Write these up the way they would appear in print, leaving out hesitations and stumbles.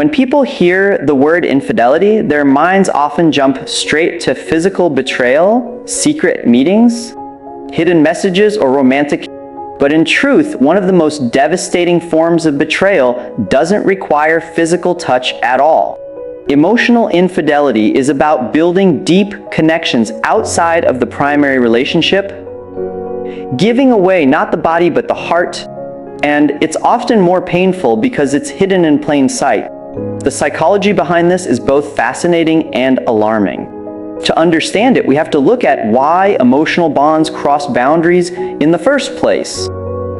When people hear the word infidelity, their minds often jump straight to physical betrayal, secret meetings, hidden messages, or romantic. But in truth, one of the most devastating forms of betrayal doesn't require physical touch at all. Emotional infidelity is about building deep connections outside of the primary relationship, giving away not the body but the heart, and it's often more painful because it's hidden in plain sight. The psychology behind this is both fascinating and alarming. To understand it, we have to look at why emotional bonds cross boundaries in the first place.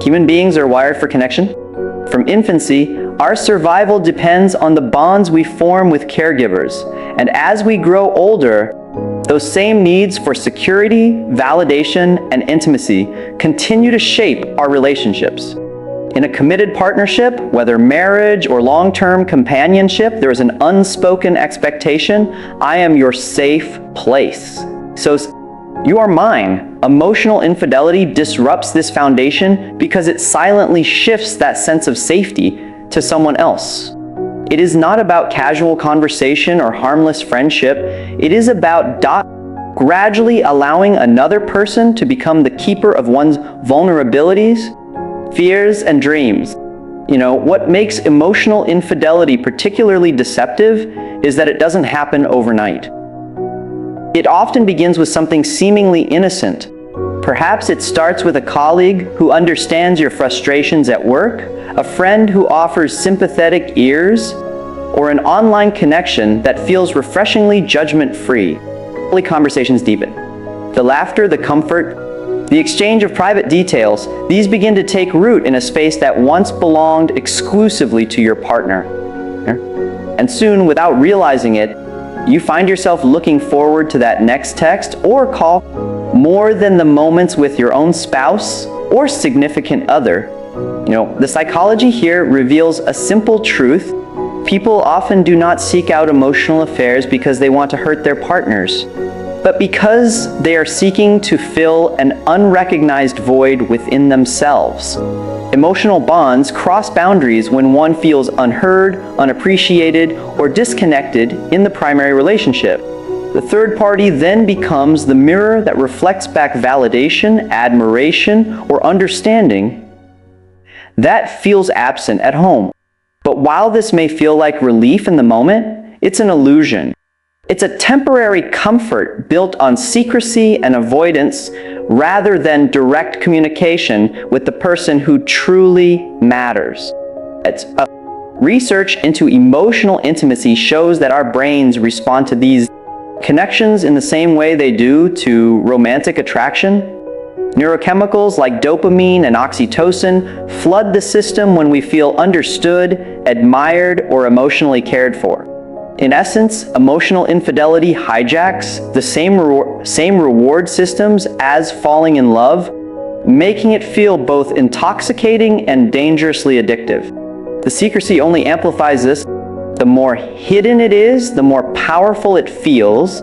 Human beings are wired for connection. From infancy, our survival depends on the bonds we form with caregivers. And as we grow older, those same needs for security, validation, and intimacy continue to shape our relationships. In a committed partnership, whether marriage or long-term companionship, there is an unspoken expectation: I am your safe place. So you are mine. Emotional infidelity disrupts this foundation because it silently shifts that sense of safety to someone else. It is not about casual conversation or harmless friendship. It is about gradually allowing another person to become the keeper of one's vulnerabilities, fears, and dreams. What makes emotional infidelity particularly deceptive is that it doesn't happen overnight. It often begins with something seemingly innocent. Perhaps it starts with a colleague who understands your frustrations at work, a friend who offers sympathetic ears, or an online connection that feels refreshingly judgment-free. Conversations deepen. The laughter, the comfort, the exchange of private details, these begin to take root in a space that once belonged exclusively to your partner. And soon, without realizing it, you find yourself looking forward to that next text or call more than the moments with your own spouse or significant other. The psychology here reveals a simple truth. People often do not seek out emotional affairs because they want to hurt their partners, but because they are seeking to fill an unrecognized void within themselves. Emotional bonds cross boundaries when one feels unheard, unappreciated, or disconnected in the primary relationship. The third party then becomes the mirror that reflects back validation, admiration, or understanding that feels absent at home. But while this may feel like relief in the moment, it's an illusion. It's a temporary comfort built on secrecy and avoidance rather than direct communication with the person who truly matters. Research into emotional intimacy shows that our brains respond to these connections in the same way they do to romantic attraction. Neurochemicals like dopamine and oxytocin flood the system when we feel understood, admired, or emotionally cared for. In essence, emotional infidelity hijacks the same reward systems as falling in love, making it feel both intoxicating and dangerously addictive. The secrecy only amplifies this. The more hidden it is, the more powerful it feels,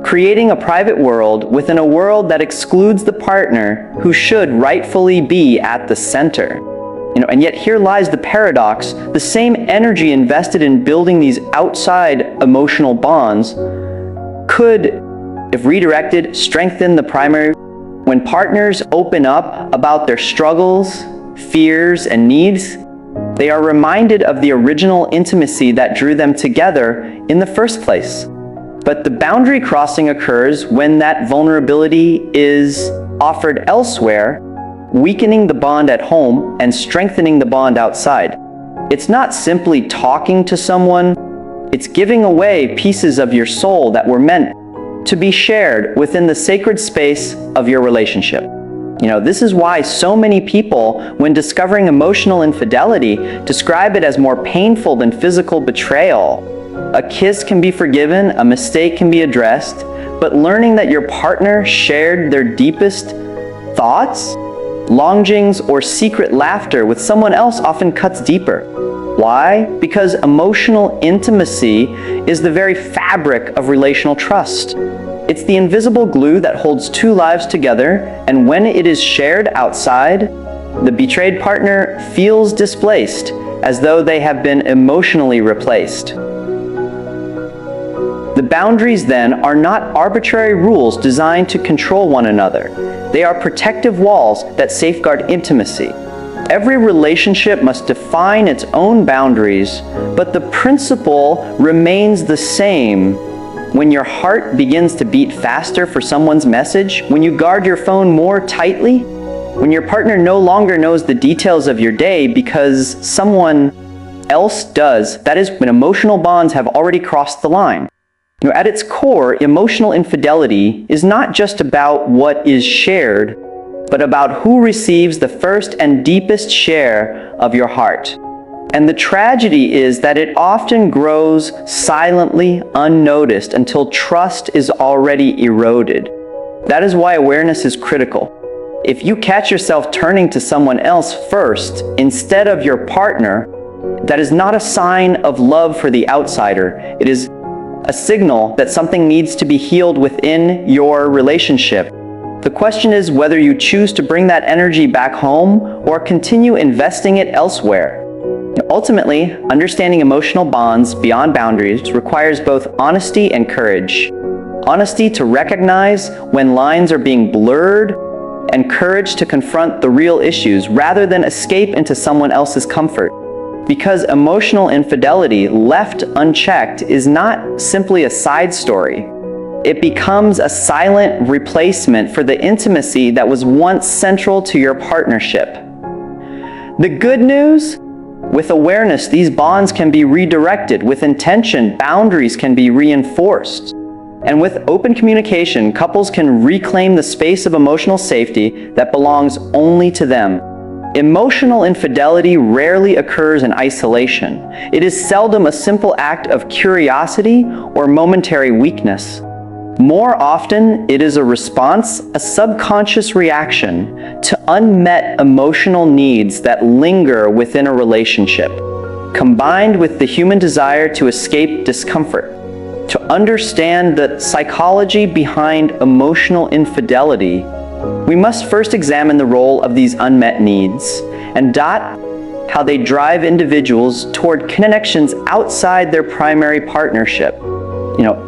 creating a private world within a world that excludes the partner who should rightfully be at the center. And yet here lies the paradox. The same energy invested in building these outside emotional bonds could, if redirected, strengthen the primary. When partners open up about their struggles, fears, and needs, they are reminded of the original intimacy that drew them together in the first place. But the boundary crossing occurs when that vulnerability is offered elsewhere, weakening the bond at home and strengthening the bond outside. It's not simply talking to someone, it's giving away pieces of your soul that were meant to be shared within the sacred space of your relationship. This is why so many people, when discovering emotional infidelity, describe it as more painful than physical betrayal. A kiss can be forgiven, a mistake can be addressed, but learning that your partner shared their deepest thoughts, longings, or secret laughter with someone else often cuts deeper. Why? Because emotional intimacy is the very fabric of relational trust. It's the invisible glue that holds two lives together, and when it is shared outside, the betrayed partner feels displaced, as though they have been emotionally replaced. The boundaries, then, are not arbitrary rules designed to control one another. They are protective walls that safeguard intimacy. Every relationship must define its own boundaries, but the principle remains the same. When your heart begins to beat faster for someone's message, when you guard your phone more tightly, when your partner no longer knows the details of your day because someone else does, that is when emotional bonds have already crossed the line. At its core, emotional infidelity is not just about what is shared, but about who receives the first and deepest share of your heart. And the tragedy is that it often grows silently, unnoticed, until trust is already eroded. That is why awareness is critical. If you catch yourself turning to someone else first instead of your partner, that is not a sign of love for the outsider. It is a signal that something needs to be healed within your relationship. The question is whether you choose to bring that energy back home or continue investing it elsewhere. Ultimately, understanding emotional bonds beyond boundaries requires both honesty and courage. Honesty to recognize when lines are being blurred, and courage to confront the real issues rather than escape into someone else's comfort. Because emotional infidelity, left unchecked, is not simply a side story. It becomes a silent replacement for the intimacy that was once central to your partnership. The good news? With awareness, these bonds can be redirected. With intention, boundaries can be reinforced. And with open communication, couples can reclaim the space of emotional safety that belongs only to them. Emotional infidelity rarely occurs in isolation. It is seldom a simple act of curiosity or momentary weakness. More often, it is a response, a subconscious reaction to unmet emotional needs that linger within a relationship, combined with the human desire to escape discomfort. To understand the psychology behind emotional infidelity, we must first examine the role of these unmet needs and how they drive individuals toward connections outside their primary partnership.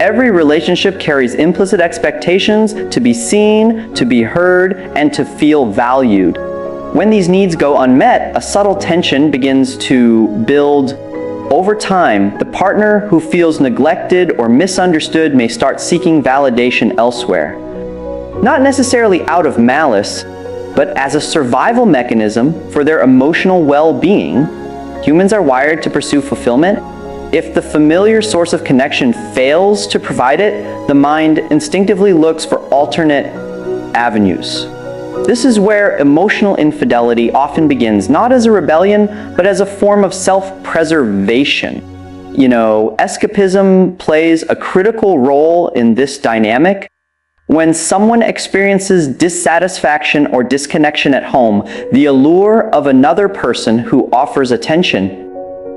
Every relationship carries implicit expectations to be seen, to be heard, and to feel valued. When these needs go unmet, a subtle tension begins to build. Over time, the partner who feels neglected or misunderstood may start seeking validation elsewhere. Not necessarily out of malice, but as a survival mechanism for their emotional well-being. Humans are wired to pursue fulfillment. If the familiar source of connection fails to provide it, the mind instinctively looks for alternate avenues. This is where emotional infidelity often begins, not as a rebellion, but as a form of self-preservation. Escapism plays a critical role in this dynamic. When someone experiences dissatisfaction or disconnection at home, the allure of another person who offers attention,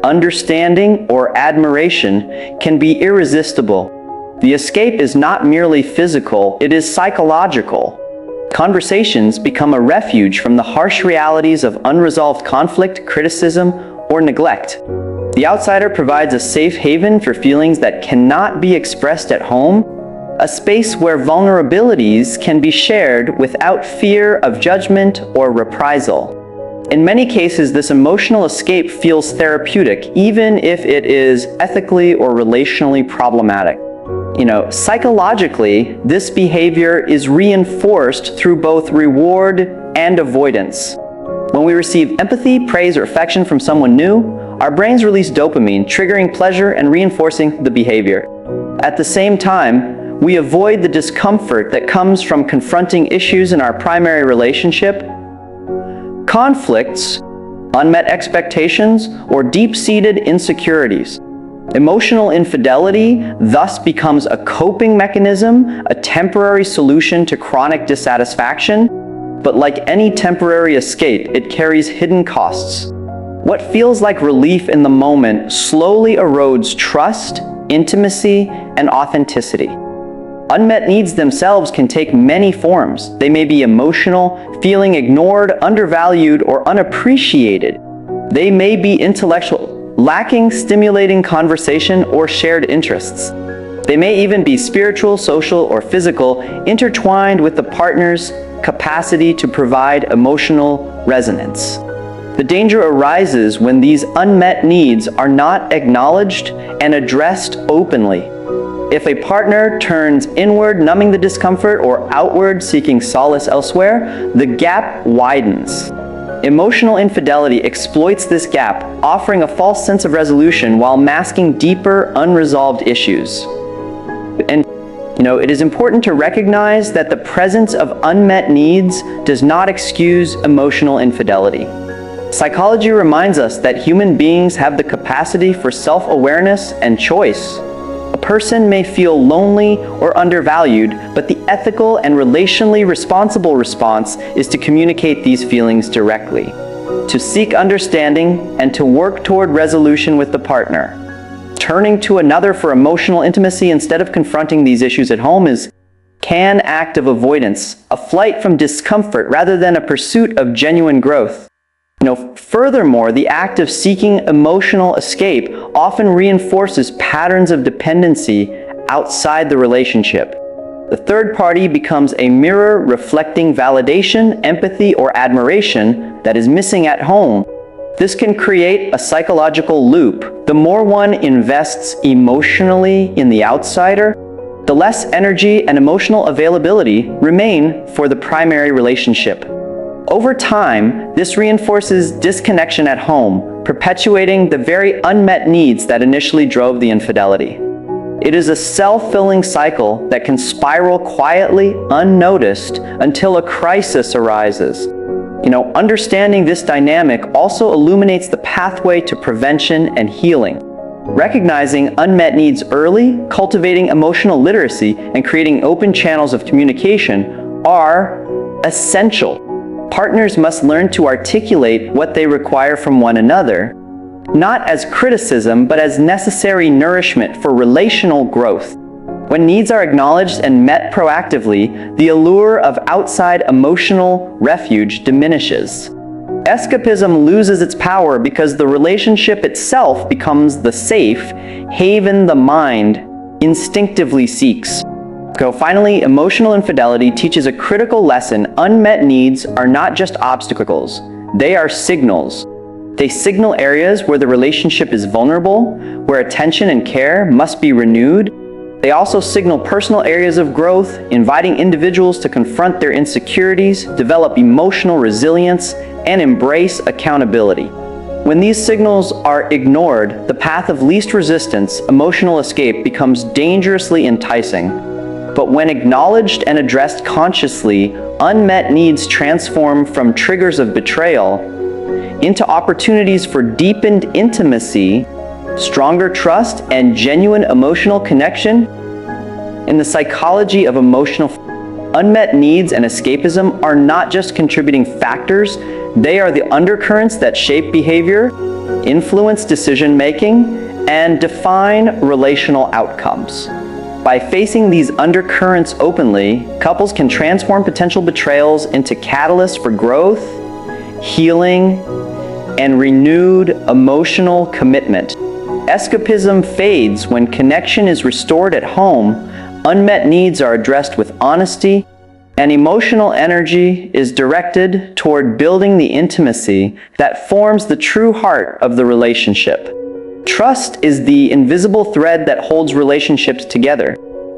understanding, or admiration can be irresistible. The escape is not merely physical, it is psychological. Conversations become a refuge from the harsh realities of unresolved conflict, criticism, or neglect. The outsider provides a safe haven for feelings that cannot be expressed at home, a space where vulnerabilities can be shared without fear of judgment or reprisal. In many cases, this emotional escape feels therapeutic, even if it is ethically or relationally problematic. Psychologically, this behavior is reinforced through both reward and avoidance. When we receive empathy, praise, or affection from someone new, our brains release dopamine, triggering pleasure and reinforcing the behavior. At the same time, we avoid the discomfort that comes from confronting issues in our primary relationship. Conflicts, unmet expectations, or deep-seated insecurities. Emotional infidelity thus becomes a coping mechanism, a temporary solution to chronic dissatisfaction, but like any temporary escape, it carries hidden costs. What feels like relief in the moment slowly erodes trust, intimacy, and authenticity. Unmet needs themselves can take many forms. They may be emotional, feeling ignored, undervalued, or unappreciated. They may be intellectual, lacking stimulating conversation or shared interests. They may even be spiritual, social, or physical, intertwined with the partner's capacity to provide emotional resonance. The danger arises when these unmet needs are not acknowledged and addressed openly. If a partner turns inward, numbing the discomfort, or outward, seeking solace elsewhere, the gap widens. Emotional infidelity exploits this gap, offering a false sense of resolution while masking deeper, unresolved issues. And it is important to recognize that the presence of unmet needs does not excuse emotional infidelity. Psychology reminds us that human beings have the capacity for self-awareness and choice. A person may feel lonely or undervalued, but the ethical and relationally responsible response is to communicate these feelings directly, to seek understanding, and to work toward resolution with the partner. Turning to another for emotional intimacy instead of confronting these issues at home is an act of avoidance, a flight from discomfort rather than a pursuit of genuine growth. Furthermore, the act of seeking emotional escape often reinforces patterns of dependency outside the relationship. The third party becomes a mirror reflecting validation, empathy, or admiration that is missing at home. This can create a psychological loop. The more one invests emotionally in the outsider, the less energy and emotional availability remain for the primary relationship. Over time, this reinforces disconnection at home, perpetuating the very unmet needs that initially drove the infidelity. It is a self-fulfilling cycle that can spiral quietly, unnoticed, until a crisis arises. Understanding this dynamic also illuminates the pathway to prevention and healing. Recognizing unmet needs early, cultivating emotional literacy, and creating open channels of communication are essential. Partners must learn to articulate what they require from one another, not as criticism, but as necessary nourishment for relational growth. When needs are acknowledged and met proactively, the allure of outside emotional refuge diminishes. Escapism loses its power because the relationship itself becomes the safe haven the mind instinctively seeks. Finally, emotional infidelity teaches a critical lesson. Unmet needs are not just obstacles, they are signals. They signal areas where the relationship is vulnerable, where attention and care must be renewed. They also signal personal areas of growth, inviting individuals to confront their insecurities, develop emotional resilience, and embrace accountability. When these signals are ignored, the path of least resistance, emotional escape, becomes dangerously enticing. But when acknowledged and addressed consciously, unmet needs transform from triggers of betrayal into opportunities for deepened intimacy, stronger trust, and genuine emotional connection. In the psychology of emotional, unmet needs and escapism are not just contributing factors, they are the undercurrents that shape behavior, influence decision-making, and define relational outcomes. By facing these undercurrents openly, couples can transform potential betrayals into catalysts for growth, healing, and renewed emotional commitment. Escapism fades when connection is restored at home, unmet needs are addressed with honesty, and emotional energy is directed toward building the intimacy that forms the true heart of the relationship. Trust is the invisible thread that holds relationships together.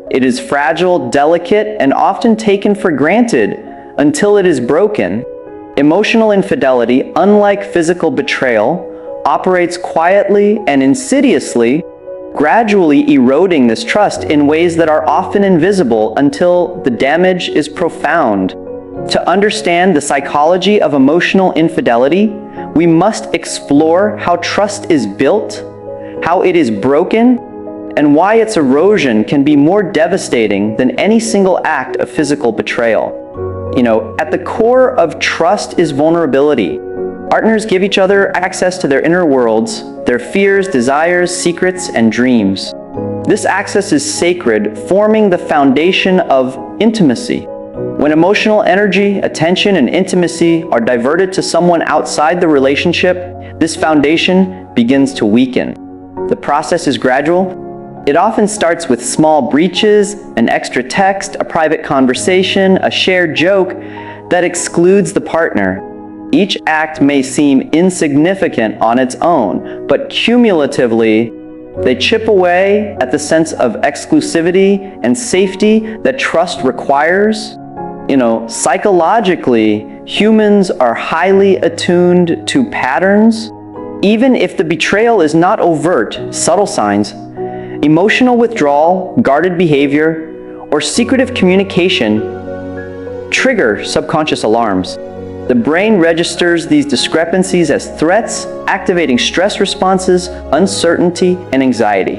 It is fragile, delicate, and often taken for granted until it is broken. Emotional infidelity, unlike physical betrayal, operates quietly and insidiously, gradually eroding this trust in ways that are often invisible until the damage is profound. To understand the psychology of emotional infidelity, we must explore how trust is built, how it is broken, and why its erosion can be more devastating than any single act of physical betrayal. At the core of trust is vulnerability. Partners give each other access to their inner worlds, their fears, desires, secrets, and dreams. This access is sacred, forming the foundation of intimacy. When emotional energy, attention, and intimacy are diverted to someone outside the relationship, this foundation begins to weaken. The process is gradual. It often starts with small breaches, an extra text, a private conversation, a shared joke that excludes the partner. Each act may seem insignificant on its own, but cumulatively, they chip away at the sense of exclusivity and safety that trust requires. Psychologically, humans are highly attuned to patterns. Even if the betrayal is not overt, subtle signs, emotional withdrawal, guarded behavior, or secretive communication trigger subconscious alarms. The brain registers these discrepancies as threats, activating stress responses, uncertainty, and anxiety.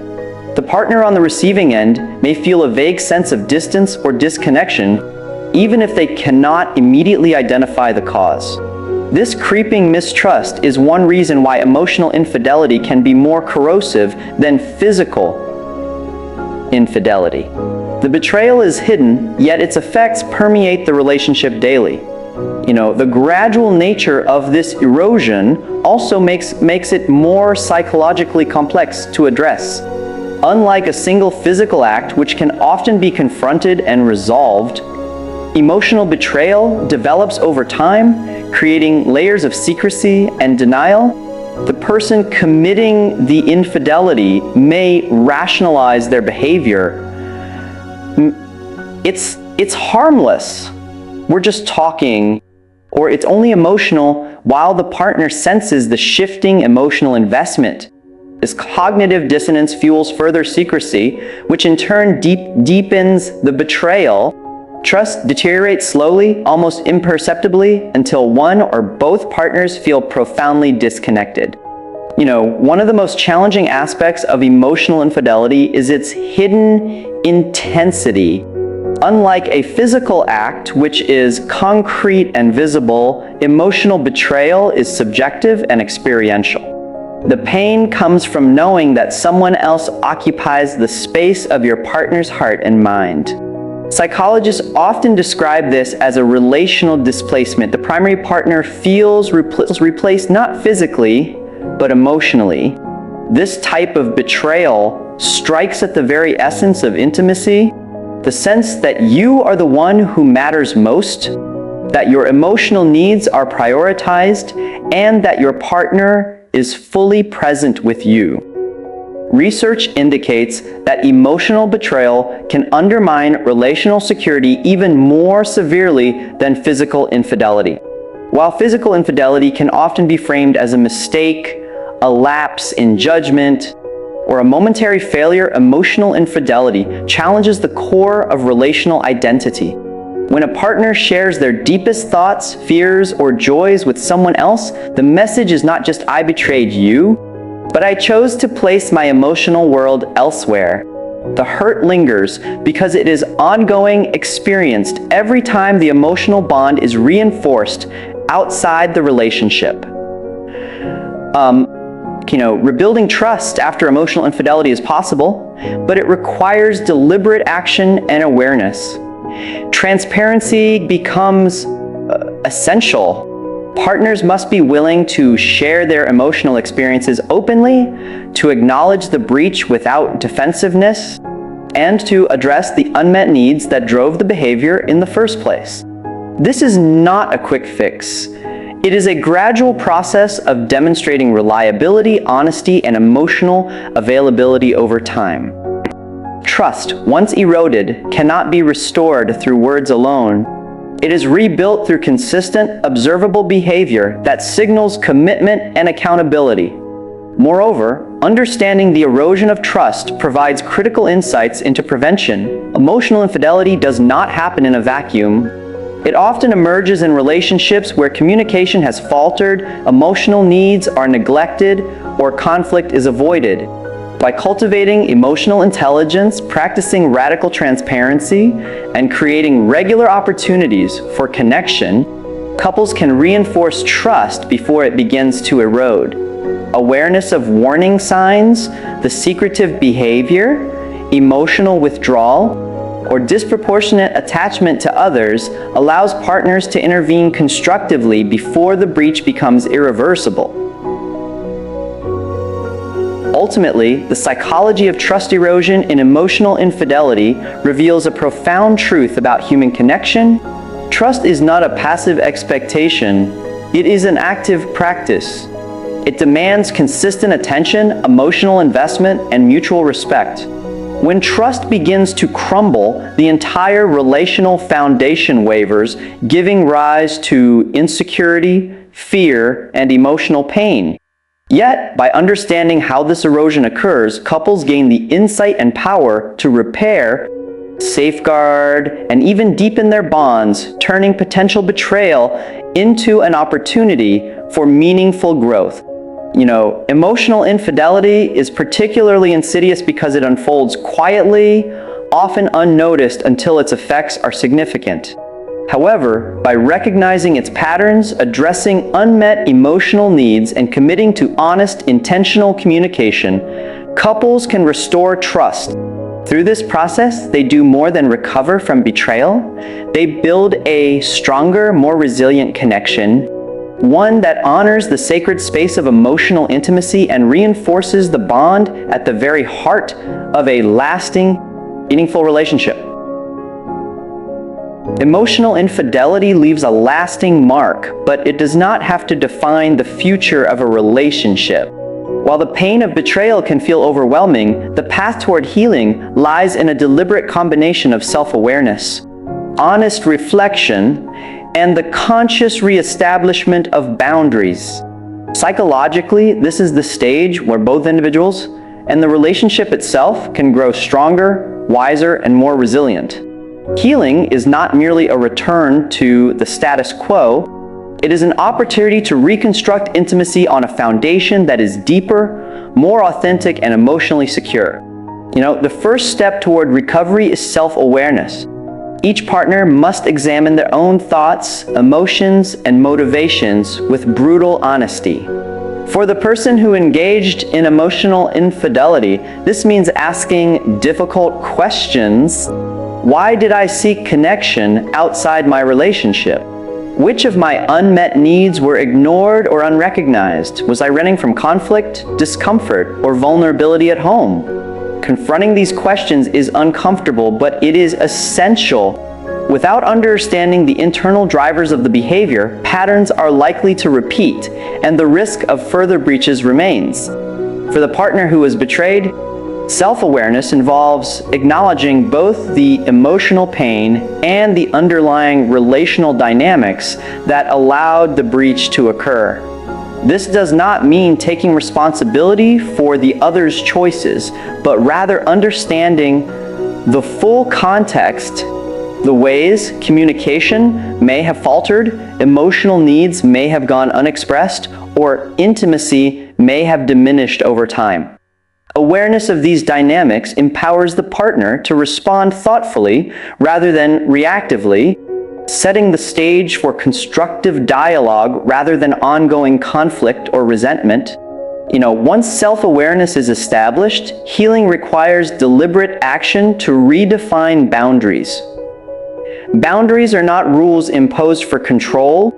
The partner on the receiving end may feel a vague sense of distance or disconnection, even if they cannot immediately identify the cause. This creeping mistrust is one reason why emotional infidelity can be more corrosive than physical infidelity. The betrayal is hidden, yet its effects permeate the relationship daily. The gradual nature of this erosion also makes it more psychologically complex to address. Unlike a single physical act, which can often be confronted and resolved, emotional betrayal develops over time, creating layers of secrecy and denial. The person committing the infidelity may rationalize their behavior. It's harmless. We're just talking, or it's only emotional, while the partner senses the shifting emotional investment. This cognitive dissonance fuels further secrecy, which in turn deepens the betrayal. Trust deteriorates slowly, almost imperceptibly, until one or both partners feel profoundly disconnected. One of the most challenging aspects of emotional infidelity is its hidden intensity. Unlike a physical act, which is concrete and visible, emotional betrayal is subjective and experiential. The pain comes from knowing that someone else occupies the space of your partner's heart and mind. Psychologists often describe this as a relational displacement. The primary partner feels replaced not physically, but emotionally. This type of betrayal strikes at the very essence of intimacy. The sense that you are the one who matters most, that your emotional needs are prioritized, and that your partner is fully present with you. Research indicates that emotional betrayal can undermine relational security even more severely than physical infidelity. While physical infidelity can often be framed as a mistake, a lapse in judgment, or a momentary failure, emotional infidelity challenges the core of relational identity. When a partner shares their deepest thoughts, fears, or joys with someone else, the message is not just "I betrayed you," but "I chose to place my emotional world elsewhere." The hurt lingers because it is ongoing, experienced every time the emotional bond is reinforced outside the relationship. Rebuilding trust after emotional infidelity is possible, but it requires deliberate action and awareness. Transparency becomes essential. Partners must be willing to share their emotional experiences openly, to acknowledge the breach without defensiveness, and to address the unmet needs that drove the behavior in the first place. This is not a quick fix. It is a gradual process of demonstrating reliability, honesty, and emotional availability over time. Trust, once eroded, cannot be restored through words alone. It is rebuilt through consistent, observable behavior that signals commitment and accountability. Moreover, understanding the erosion of trust provides critical insights into prevention. Emotional infidelity does not happen in a vacuum. It often emerges in relationships where communication has faltered, emotional needs are neglected, or conflict is avoided. By cultivating emotional intelligence, practicing radical transparency, and creating regular opportunities for connection, couples can reinforce trust before it begins to erode. Awareness of warning signs, the secretive behavior, emotional withdrawal, or disproportionate attachment to others allows partners to intervene constructively before the breach becomes irreversible. Ultimately, the psychology of trust erosion in emotional infidelity reveals a profound truth about human connection. Trust is not a passive expectation, it is an active practice. It demands consistent attention, emotional investment, and mutual respect. When trust begins to crumble, the entire relational foundation wavers, giving rise to insecurity, fear, and emotional pain. Yet, by understanding how this erosion occurs, couples gain the insight and power to repair, safeguard, and even deepen their bonds, turning potential betrayal into an opportunity for meaningful growth. Emotional infidelity is particularly insidious because it unfolds quietly, often unnoticed until its effects are significant. However, by recognizing its patterns, addressing unmet emotional needs, and committing to honest, intentional communication, couples can restore trust. Through this process, they do more than recover from betrayal. They build a stronger, more resilient connection, one that honors the sacred space of emotional intimacy and reinforces the bond at the very heart of a lasting, meaningful relationship. Emotional infidelity leaves a lasting mark, but it does not have to define the future of a relationship. While the pain of betrayal can feel overwhelming, the path toward healing lies in a deliberate combination of self-awareness, honest reflection, and the conscious reestablishment of boundaries. Psychologically, this is the stage where both individuals and the relationship itself can grow stronger, wiser, and more resilient. Healing is not merely a return to the status quo. It is an opportunity to reconstruct intimacy on a foundation that is deeper, more authentic, and emotionally secure. The first step toward recovery is self-awareness. Each partner must examine their own thoughts, emotions, and motivations with brutal honesty. For the person who engaged in emotional infidelity, this means asking difficult questions. Why did I seek connection outside my relationship? Which of my unmet needs were ignored or unrecognized? Was I running from conflict, discomfort, or vulnerability at home? Confronting these questions is uncomfortable, but it is essential. Without understanding the internal drivers of the behavior, patterns are likely to repeat, and the risk of further breaches remains. For the partner who was betrayed, self-awareness involves acknowledging both the emotional pain and the underlying relational dynamics that allowed the breach to occur. This does not mean taking responsibility for the other's choices, but rather understanding the full context, the ways communication may have faltered, emotional needs may have gone unexpressed, or intimacy may have diminished over time. Awareness of these dynamics empowers the partner to respond thoughtfully rather than reactively, setting the stage for constructive dialogue rather than ongoing conflict or resentment. Once self-awareness is established, healing requires deliberate action to redefine boundaries. Boundaries are not rules imposed for control.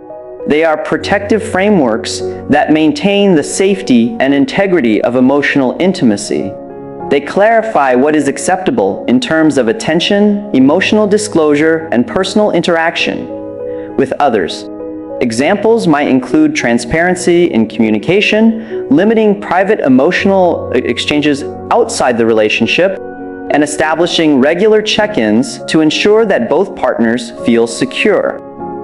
They are protective frameworks that maintain the safety and integrity of emotional intimacy. They clarify what is acceptable in terms of attention, emotional disclosure, and personal interaction with others. Examples might include transparency in communication, limiting private emotional exchanges outside the relationship, and establishing regular check-ins to ensure that both partners feel secure.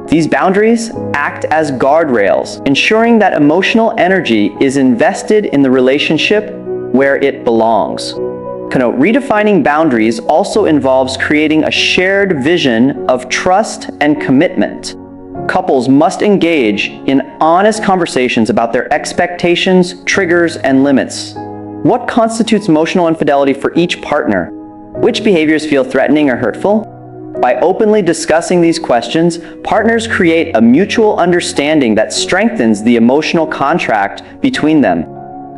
These boundaries act as guardrails, ensuring that emotional energy is invested in the relationship where it belongs. Redefining boundaries also involves creating a shared vision of trust and commitment. Couples must engage in honest conversations about their expectations, triggers, and limits. What constitutes emotional infidelity for each partner? Which behaviors feel threatening or hurtful? By openly discussing these questions, partners create a mutual understanding that strengthens the emotional contract between them.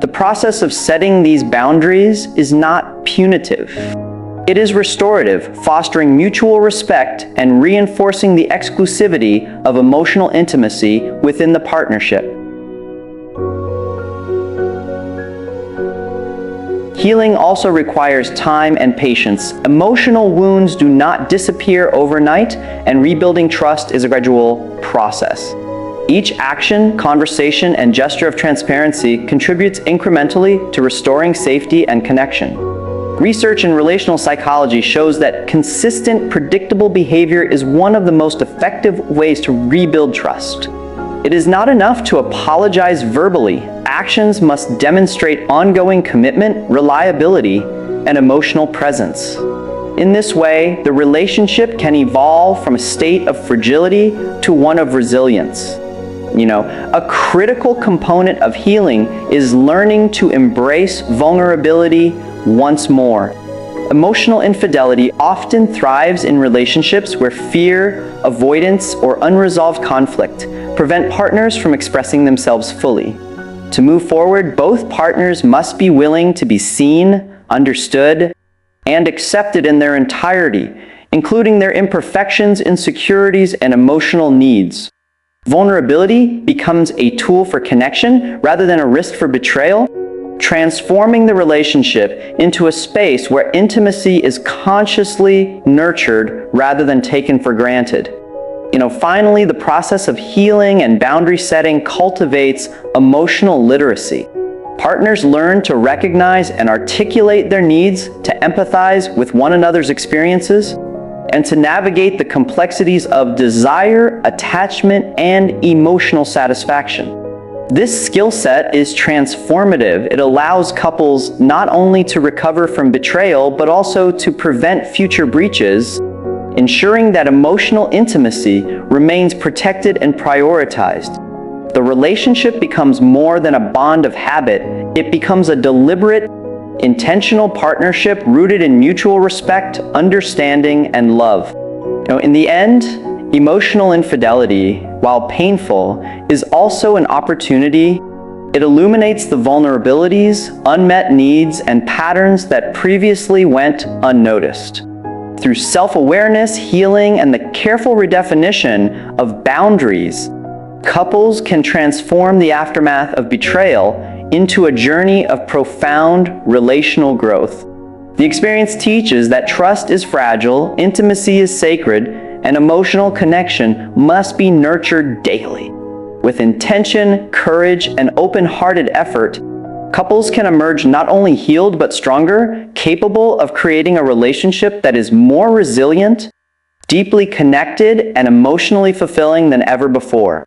The process of setting these boundaries is not punitive. It is restorative, fostering mutual respect and reinforcing the exclusivity of emotional intimacy within the partnership. Healing also requires time and patience. Emotional wounds do not disappear overnight, and rebuilding trust is a gradual process. Each action, conversation, and gesture of transparency contributes incrementally to restoring safety and connection. Research in relational psychology shows that consistent, predictable behavior is one of the most effective ways to rebuild trust. It is not enough to apologize verbally. Actions must demonstrate ongoing commitment, reliability, and emotional presence. In this way, the relationship can evolve from a state of fragility to one of resilience. A critical component of healing is learning to embrace vulnerability once more. Emotional infidelity often thrives in relationships where fear, avoidance, or unresolved conflict prevent partners from expressing themselves fully. To move forward, both partners must be willing to be seen, understood, and accepted in their entirety, including their imperfections, insecurities, and emotional needs. Vulnerability becomes a tool for connection rather than a risk for betrayal, transforming the relationship into a space where intimacy is consciously nurtured rather than taken for granted. Finally, the process of healing and boundary setting cultivates emotional literacy. Partners learn to recognize and articulate their needs, to empathize with one another's experiences, and to navigate the complexities of desire, attachment, and emotional satisfaction. This skill set is transformative. It allows couples not only to recover from betrayal, but also to prevent future breaches, ensuring that emotional intimacy remains protected and prioritized. The relationship becomes more than a bond of habit. It becomes a deliberate, intentional partnership rooted in mutual respect, understanding, and love. In the end, emotional infidelity, while painful, is also an opportunity. It illuminates the vulnerabilities, unmet needs, and patterns that previously went unnoticed. Through self-awareness, healing, and the careful redefinition of boundaries, couples can transform the aftermath of betrayal into a journey of profound relational growth. The experience teaches that trust is fragile, intimacy is sacred, and emotional connection must be nurtured daily. With intention, courage, and open-hearted effort, couples can emerge not only healed but stronger, capable of creating a relationship that is more resilient, deeply connected, and emotionally fulfilling than ever before.